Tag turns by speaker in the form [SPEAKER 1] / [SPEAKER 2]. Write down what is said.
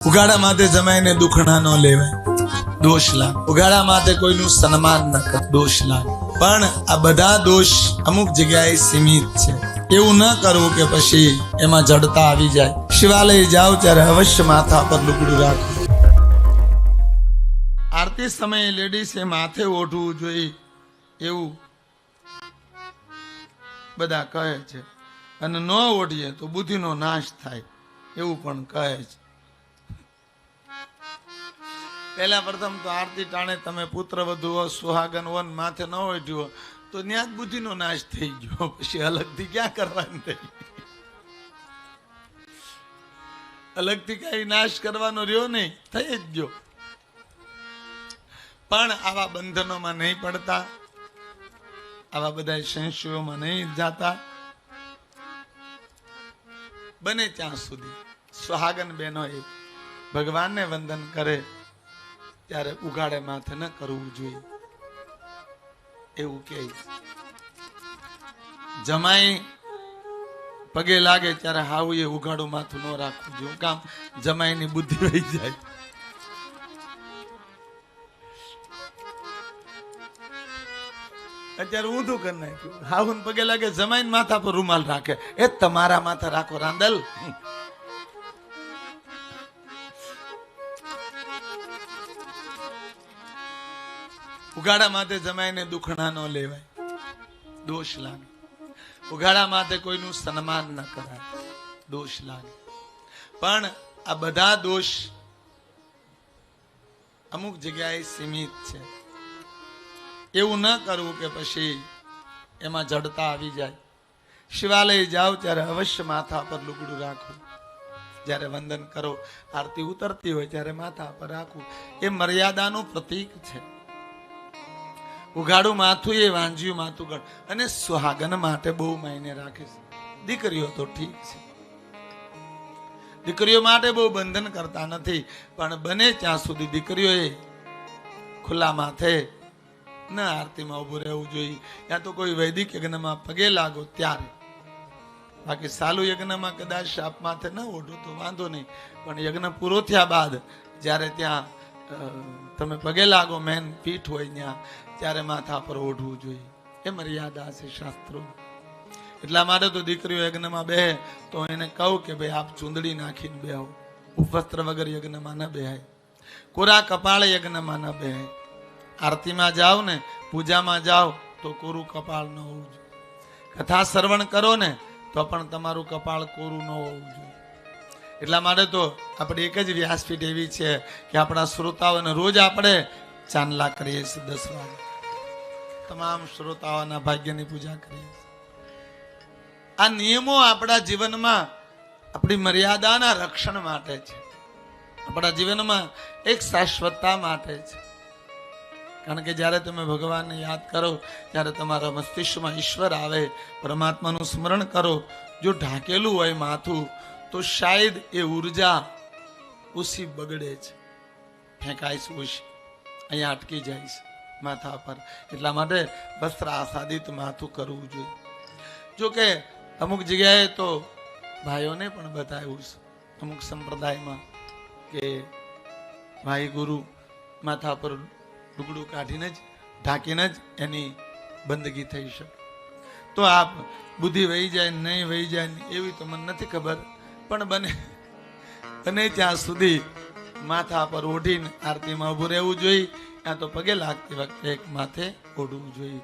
[SPEAKER 1] ઉઘાડા માથે જમાઈને દુખણા ન લેવાય, દોષ લાગે. ઉઘાડા માથે કોઈનું સન્માન ન કર, દોષ લાગે. પણ આ બધા દોષ અમુક જગ્યાએ સીમિત છે. એવું ન કરવું કે પછી એમાં જડતા આવી જાય. શિવાલય જાઓ ત્યારે અવશ્ય માથા પર લુગડું રાખો. આરતી સમયે લેડીઝે માથે ઓઢવું જોઈએ એવું બધા કહે છે, અને ન ઓઢીએ તો બુદ્ધિનો નાશ થાય એવું પણ કહે છે. પહેલા પ્રથમ તો આરતી ટાણે તમે પુત્ર વધુ હો, સુહાગન હો, માથે ન ઓઢ્યો તો ત્યાં જ બુદ્ધિનો નાશ થઈ ગયો. પછી અલગથી ક્યાં કરવાની થઈ? અલગથી કઈ નાશ કરવાનો રહ્યો નહીં, થઈ જ ગયો. પણ આવા બંધનોમાં નહીં પડતા, આવા બધા સંશયોમાં નહીં જાતા. બને ત્યાં સુધી સુહાગન બહેનોએ ભગવાનને વંદન કરે ત્યારે ઉઘાડે માથે ન કરવું જોઈએ એવું કહે. જમાઈ પગે લાગે ત્યારે હાવું એ ઉઘાડું માથું ન રાખવું જોઈએ. કામ જમાઈની બુદ્ધિ વહી જાય. અત્યારે ઊંધું કરી નાખ્યું. હાવું પગે લાગે જમાઈને માથા પર રૂમાલ રાખે. એ તમારા માથા રાખો રાંદલ. ઉઘાડા માથે જમાઈને દુખણા ન લેવાય, દોષ લાગે. ઉઘાડા માથે કોઈનું સન્માન ન કરાય, દોષ લાગે. પણ આ બધા દોષ અમુક જગ્યાએ સીમિત છે. એવું ન કરવું કે પછી એમાં જડતા આવી જાય. શિવાલય જાઓ ત્યારે અવશ્ય માથા પર લુગડું રાખવું. જ્યારે વંદન કરો, આરતી ઉતરતી હોય ત્યારે માથા પર રાખવું. એ મર્યાદાનું પ્રતીક છે. ઉઘાડું માથું એ વાંજ્યું માથું ગણ. અને સુહાગન માટે બહુ માયને રાખે છે. દીકરીઓ તો ઠીક છે, દીકરીઓ માટે બહુ બંધન કરતા નથી. પણ બને ત્યાં સુધી દીકરીઓએ ખુલ્લા માથે ન આરતીમાં ઉભું રહેવું જોઈએ. યા તો કોઈ વૈદિક યજ્ઞમાં પગે લાગો ત્યારે. બાકી સાલુ યજ્ઞમાં કદાચ શાપ માથે ન ઓઢો તો વાંધો નહીં. પણ યજ્ઞ પૂરો થયા બાદ જ્યારે ત્યાં તમે પગે લાગો, મેન પીઠ હોય ત્યાં, ત્યારે માથા પર ઓઢવું જોઈએ. એ મર્યાદા છે શાસ્ત્રો. એટલા માટે તો દીકરીઓ યજ્ઞમાં બેહે તો એને કહું કે ભાઈ આપ ચૂંદડી નાખીને બેહો. ઉપવસ્ત્ર વગર યજ્ઞમાં ન બેહાય. કોરા કપાળે યજ્ઞમાં ન બેહાય. આરતીમાં જાઓ ને, પૂજામાં જાઓ તો કોરું કપાળ ન હોવું જોઈએ. કથા શ્રવણ કરો ને તો પણ તમારું કપાળ કોરું ન હોવું જોઈએ. એટલા માટે તો આપણે એક જ વ્યાસપીઠ એવી છે કે આપણા શ્રોતાઓને રોજ આપણે ચાંદલા કરીએ છીએ 10 વાગે. તમામ શ્રોતાઓના ભાગ્યની પૂજા કરીએ છીએ. આ નિયમો આપણા જીવનમાં આપણી મર્યાદાના રક્ષણ માટે છે. આપણા જીવનમાં એક શાશ્વતતા માટે છે. કારણ કે જ્યારે તમે ભગવાનને યાદ કરો ત્યારે તમારા મસ્તિષ્કમાં ઈશ્વર આવે, પરમાત્માનું સ્મરણ કરો. જો ઢાંકેલું હોય માથું તો શાયદ એ ઉર્જા ઉસી બગડે છે, ફેંકાય છે ઉસી, અહીંયા અટકી જાય છે માથા પર. એટલા માટે વસ્ત્ર આસાદિત માથું કરવું જોઈએ. જો કે અમુક જગ્યાએ તો ભાઈઓને પણ બતાવ્યું છે અમુક સંપ્રદાયમાં કે ભાઈ ગુરુ માથા પર ટુકડું કાઢીને જ ઢાંકીને જ એની બંદગી થઈ શકે. તો આપ બુદ્ધિ વહી જાય નહીં વહી જાય એવી તો મને નથી ખબર. પણ બને ત્યાં સુધી માથા પર ઓઢીને આરતીમાં ઉભું રહેવું જોઈએ. ત્યાં તો પગે લાગતી વખતે એક માથે ઓઢવું જોઈએ.